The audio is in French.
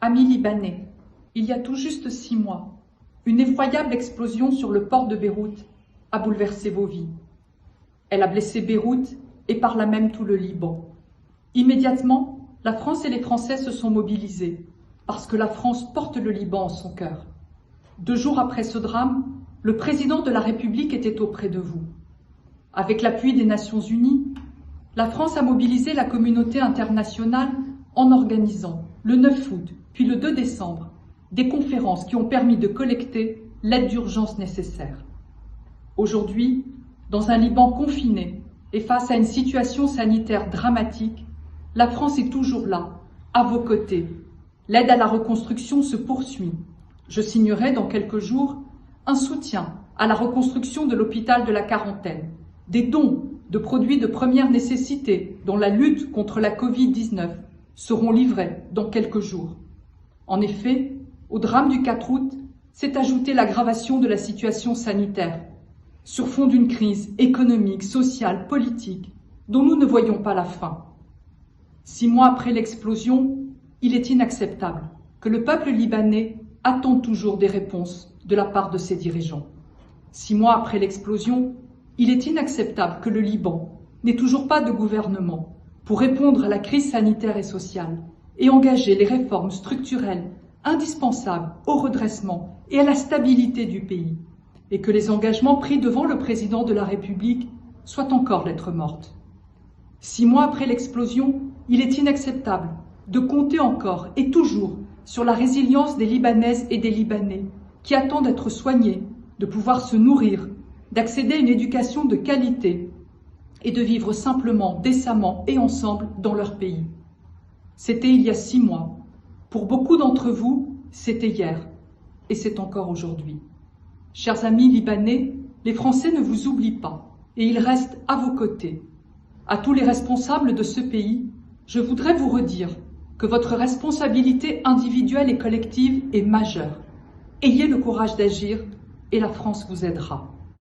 Amis libanais, il y a tout juste 6 mois, une effroyable explosion sur le port de Beyrouth a bouleversé vos vies. Elle a blessé Beyrouth et par là même tout le Liban. Immédiatement, la France et les Français se sont mobilisés parce que la France porte le Liban en son cœur. 2 jours après ce drame, le président de la République était auprès de vous. Avec l'appui des Nations Unies, la France a mobilisé la communauté internationale en organisant le 9 août puis le 2 décembre des conférences qui ont permis de collecter l'aide d'urgence nécessaire. Aujourd'hui, dans un Liban confiné et face à une situation sanitaire dramatique, la France est toujours là, à vos côtés. L'aide à la reconstruction se poursuit. Je signerai dans quelques jours un soutien à la reconstruction de l'hôpital de la Quarantaine, des dons de produits de première nécessité dont la lutte contre la Covid-19 seront livrés dans quelques jours. En effet, au drame du 4 août s'est ajoutée l'aggravation de la situation sanitaire, sur fond d'une crise économique, sociale, politique, dont nous ne voyons pas la fin. 6 mois après l'explosion, il est inacceptable que le peuple libanais attende toujours des réponses de la part de ses dirigeants. 6 mois après l'explosion, il est inacceptable que le Liban n'ait toujours pas de gouvernement pour répondre à la crise sanitaire et sociale et engager les réformes structurelles indispensables au redressement et à la stabilité du pays, et que les engagements pris devant le président de la République soient encore lettre morte. 6 mois après l'explosion, il est inacceptable de compter encore et toujours sur la résilience des Libanaises et des Libanais qui attendent d'être soignés, de pouvoir se nourrir, d'accéder à une éducation de qualité et de vivre simplement, décemment et ensemble dans leur pays. C'était il y a 6 mois. Pour beaucoup d'entre vous, c'était hier et c'est encore aujourd'hui. Chers amis libanais, les Français ne vous oublient pas et ils restent à vos côtés. À tous les responsables de ce pays, je voudrais vous redire que votre responsabilité individuelle et collective est majeure. Ayez le courage d'agir et la France vous aidera.